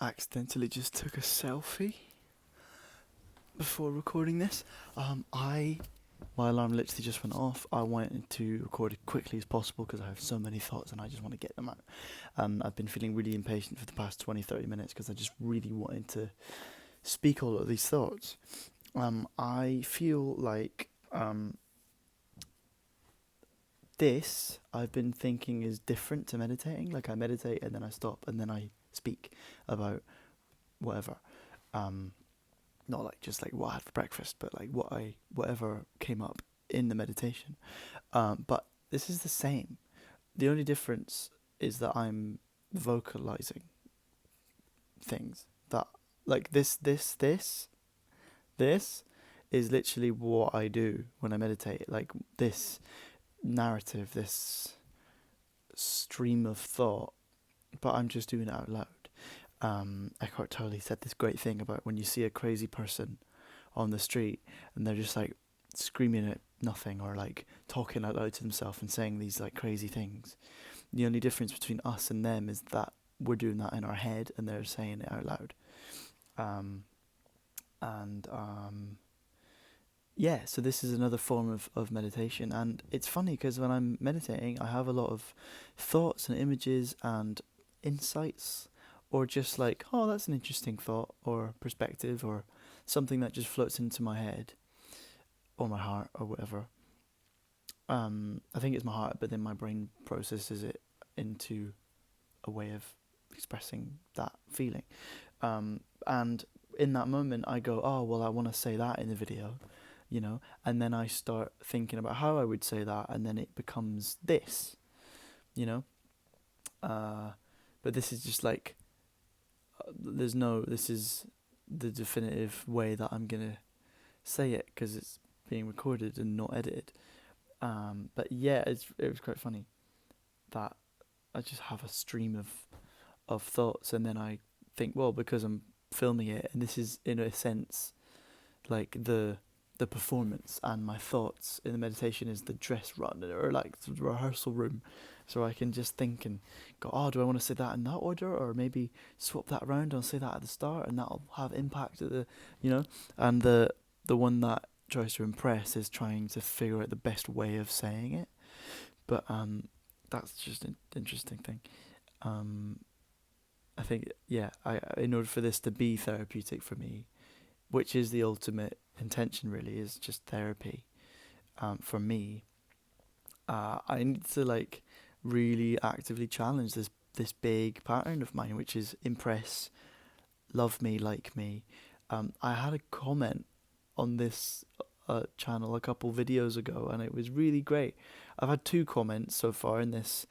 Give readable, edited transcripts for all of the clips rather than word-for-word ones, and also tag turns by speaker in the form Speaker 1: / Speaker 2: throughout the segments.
Speaker 1: accidentally just took a selfie before recording this. My alarm literally just went off. I wanted to record as quickly as possible because I have so many thoughts and I just want to get them out. And I've been feeling really impatient for the past 20, 30 minutes because I just really wanted to speak all of these thoughts. I feel like this I've been thinking is different to meditating. Like I meditate and then I stop and then I speak about whatever. Not like just like what I had for breakfast, but like whatever came up in the meditation. But this is the same. The only difference is that I'm vocalizing things. That like this is literally what I do when I meditate. Like this narrative, this stream of thought, but I'm just doing it out loud. Eckhart Tolle said this great thing about when you see a crazy person on the street and they're just like screaming at nothing or like talking out loud to themselves and saying these like crazy things. The only difference between us and them is that we're doing that in our head and they're saying it out loud. And yeah, so this is another form of meditation. And it's funny because when I'm meditating, I have a lot of thoughts and images and insights, or just like, oh, that's an interesting thought or perspective or something that just floats into my head or my heart or whatever. I think it's my heart, but then my brain processes it into a way of expressing that feeling. And in that moment, I go, oh, well, I want to say that in the video, and then I start thinking about how I would say that, and then it becomes this, you know. But this is just like, this is the definitive way that I'm gonna say it because it's being recorded and not edited. But yeah, it was quite funny that I just have a stream of thoughts, and then I think, well, because I'm filming it, and this is in a sense like the performance, and my thoughts in the meditation is the dress run or like the rehearsal room, so I can just think and go, oh, do I want to say that in that order, or maybe swap that around and say that at the start, and that'll have impact at and the one that tries to impress is trying to figure out the best way of saying it. But that's just an interesting thing. I think, yeah, in order for this to be therapeutic for me, which is the ultimate intention, really, is just therapy. For me, I need to like really actively challenge this big pattern of mine, which is impress, love me, like me. I had a comment on this channel a couple videos ago, and it was really great. I've had 2 comments so far in this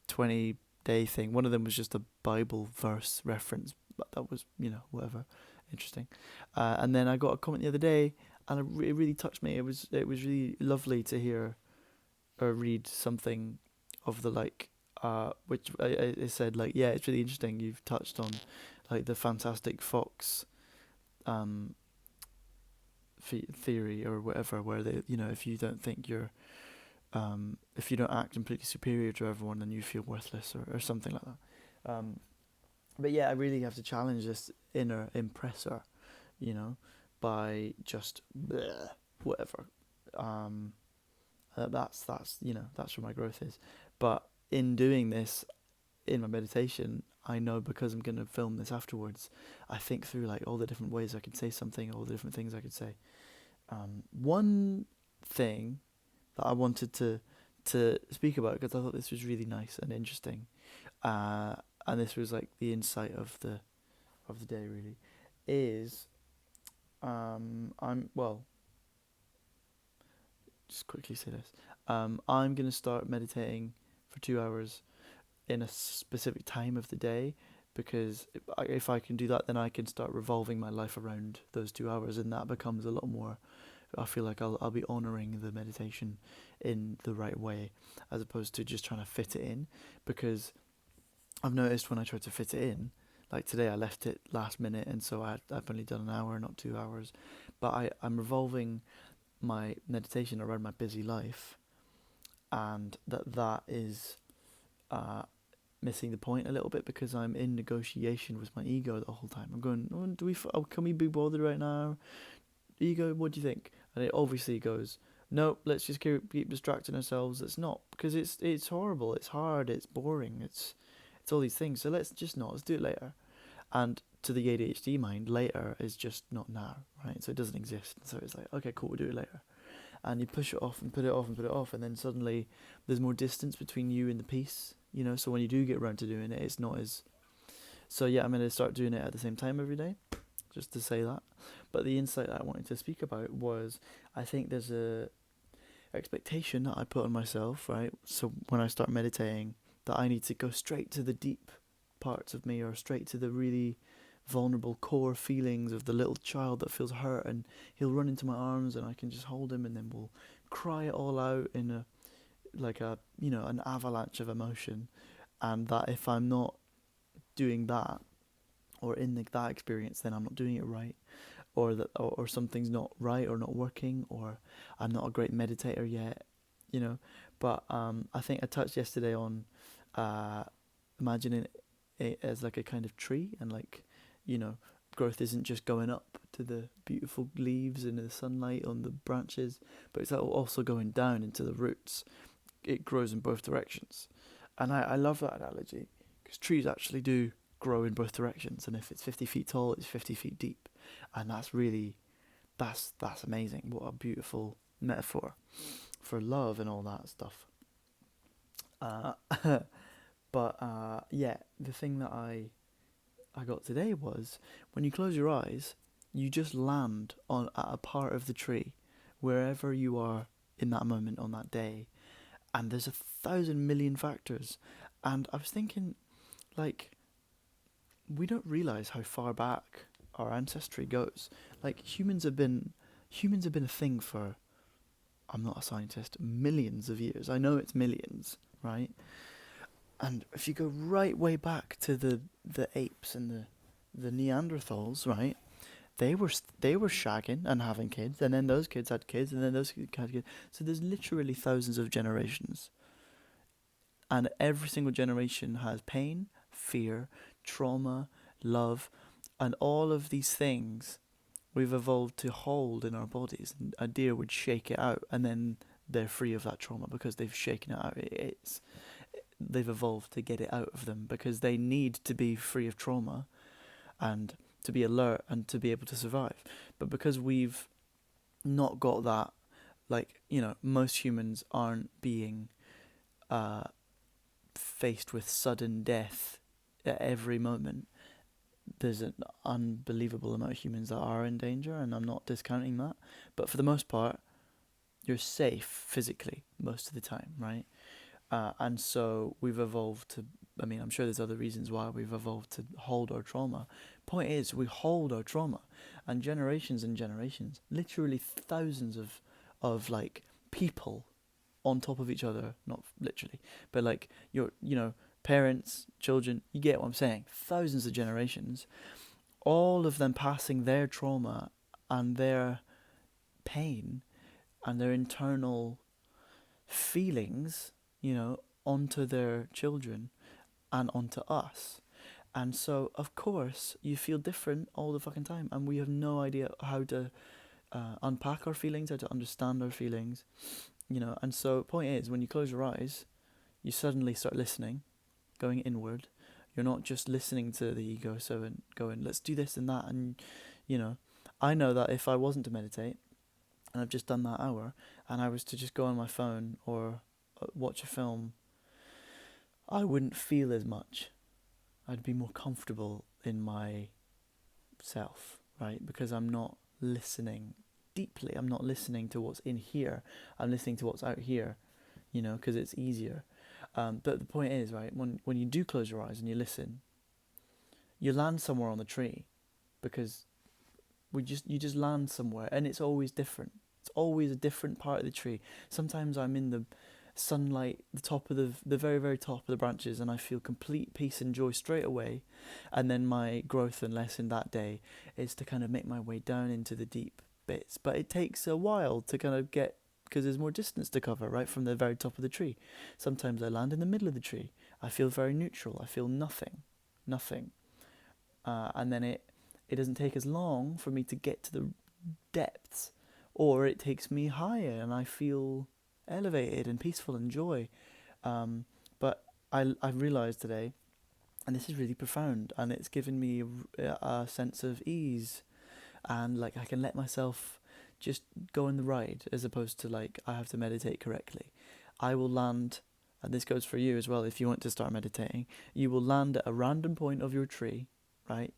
Speaker 1: 20-day thing. One of them was just a Bible verse reference, but that was, whatever, interesting. And then I got a comment the other day, and it really touched me. It was really lovely to hear or read something of the like, which I said like, yeah, it's really interesting. You've touched on like the Fantastic Fox theory or whatever, where they, if you don't think you're if you don't act completely superior to everyone, then you feel worthless or something like that. But yeah, I really have to challenge this inner impressor, by just bleh, whatever. That's that's where my growth is. But in doing this, in my meditation, I know because I'm gonna film this afterwards, I think through like all the different ways I could say something, all the different things I could say. One thing that I wanted to speak about, because I thought this was really nice and interesting, and this was like the insight of the day, really, is just quickly say this. I'm gonna start meditating for 2 hours in a specific time of the day, because if I can do that, then I can start revolving my life around those 2 hours, and that becomes a lot more. I feel like I'll be honouring the meditation in the right way, as opposed to just trying to fit it in, because I've noticed when I try to fit it in, like today I left it last minute, and so I've only done an hour, not 2 hours, but I'm revolving my meditation around my busy life, and that is missing the point a little bit because I'm in negotiation with my ego the whole time. I'm going, oh, can we be bothered right now? Ego, what do you think? And it obviously goes, no, let's just keep distracting ourselves. It's not, because it's horrible, it's hard, it's boring, it's all these things. So let's just not. Let's do it later. And to the ADHD mind, later is just not now, right? So it doesn't exist. So it's like, okay, cool, we'll do it later. And you push it off and put it off and put it off, and then suddenly there's more distance between you and the piece, you know. So when you do get around to doing it, it's not as. So yeah, I'm gonna start doing it at the same time every day, just to say that. But the insight that I wanted to speak about was, I think there's a expectation that I put on myself, right? So when I start meditating, that I need to go straight to the deep parts of me, or straight to the really vulnerable core feelings of the little child that feels hurt, and he'll run into my arms and I can just hold him, and then we'll cry it all out in a an avalanche of emotion. And that if I'm not doing that, or in that experience, then I'm not doing it right, or or something's not right or not working, or I'm not a great meditator yet, you know. But I think I touched yesterday on imagining it as like a kind of tree, and like, growth isn't just going up to the beautiful leaves and the sunlight on the branches, but it's also going down into the roots. It grows in both directions. And I love that analogy, because trees actually do grow in both directions, and if it's 50 feet tall, it's 50 feet deep. And that's really, that's amazing. What a beautiful metaphor for love and all that stuff. Uh, yeah, the thing that I got today was, when you close your eyes, you just land at a part of the tree, wherever you are in that moment on that day, and there's 1,000 million factors. And I was thinking, like, we don't realize how far back our ancestry goes. Like, humans have been a thing for, I'm not a scientist, millions of years. I know it's millions, right? And if you go right way back to the apes and the Neanderthals, right? They were shagging and having kids, and then those kids had kids, and then those kids had kids. So there's literally thousands of generations, and every single generation has pain, fear, trauma, love, and all of these things we've evolved to hold in our bodies. And a deer would shake it out, and then they're free of that trauma because they've shaken it out. They've evolved to get it out of them, because they need to be free of trauma and to be alert and to be able to survive. But because we've not got that, like, most humans aren't being faced with sudden death at every moment. There's an unbelievable amount of humans that are in danger, and I'm not discounting that. But for the most part, you're safe physically most of the time, right? And so we've evolved to, I'm sure there's other reasons why we've evolved to hold our trauma. Point is, we hold our trauma, and generations, literally thousands of like people on top of each other, not literally, but like your, parents, children, you get what I'm saying, thousands of generations, all of them passing their trauma and their pain and their internal feelings, onto their children and onto us. And so, of course, you feel different all the fucking time, and we have no idea how to unpack our feelings, how to understand our feelings, And so, point is, when you close your eyes, you suddenly start listening, going inward. You're not just listening to the ego, so and going, let's do this and that, and I know that if I wasn't to meditate, and I've just done that hour, and I was to just go on my phone or watch a film, I wouldn't feel as much. I'd be more comfortable in myself, right? Because I'm not listening deeply. I'm not listening to what's in here. I'm listening to what's out here, because it's easier. But the point is, right, when you do close your eyes and you listen, you land somewhere on the tree, because you just land somewhere, and it's always different. It's always a different part of the tree. Sometimes I'm in the sunlight, the top of the very, very top of the branches, and I feel complete peace and joy straight away. And then my growth and lesson that day is to kind of make my way down into the deep bits. But it takes a while to kind of get, because there's more distance to cover, right, from the very top of the tree. Sometimes I land in the middle of the tree, I feel very neutral. I feel nothing. And then it doesn't take as long for me to get to the depths, or it takes me higher and I feel elevated and peaceful and joy. But I realized today, and this is really profound, and it's given me a sense of ease, and like I can let myself just go on the ride, as opposed to like I have to meditate correctly. I will land, and this goes for you as well. If you want to start meditating, you will land at a random point of your tree, right?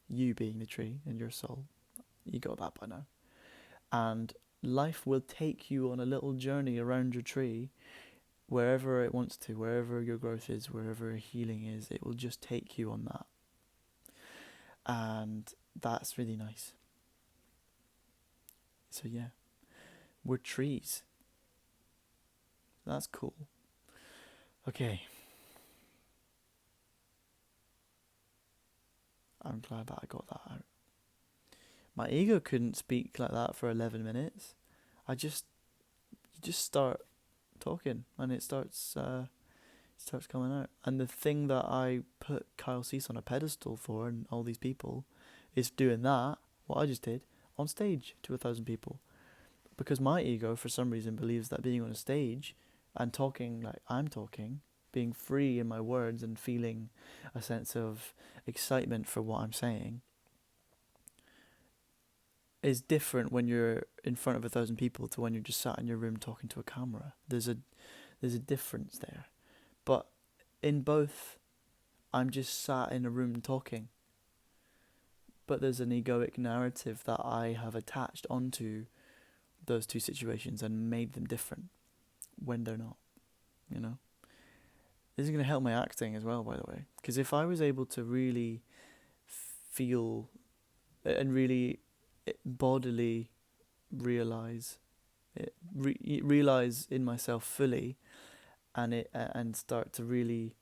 Speaker 1: You being the tree and your soul. You got that by now. And life will take you on a little journey around your tree, wherever it wants to, wherever your growth is, wherever healing is. It will just take you on that. And that's really nice. So yeah, we're trees. That's cool. Okay. I'm glad that I got that out. My ego couldn't speak like that for 11 minutes. You just start talking and it starts coming out. And the thing that I put Kyle Cease on a pedestal for, and all these people, is doing that, what I just did, on stage to 1,000 people. Because my ego, for some reason, believes that being on a stage and talking like I'm talking, being free in my words and feeling a sense of excitement for what I'm saying, is different when you're in front of 1,000 people to when you're just sat in your room talking to a camera. There's a difference there. But in both, I'm just sat in a room talking. But there's an egoic narrative that I have attached onto those two situations and made them different when they're not, you know? This is going to help my acting as well, by the way. Because if I was able to really feel and really bodily realize in myself fully, and start to really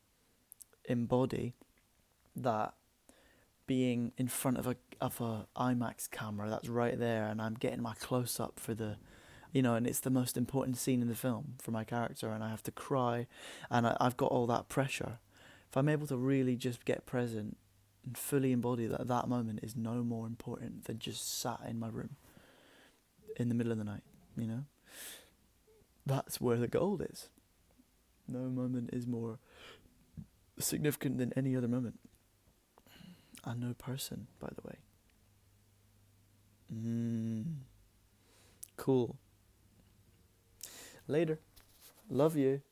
Speaker 1: embody that, being in front of a IMAX camera that's right there, and I'm getting my close up for the, and it's the most important scene in the film for my character, and I have to cry, and I've got all that pressure. If I'm able to really just get present and fully embody that moment is no more important than just sat in my room in the middle of the night, That's where the gold is. No moment is more significant than any other moment. And no person, by the way. Cool. Later. Love you.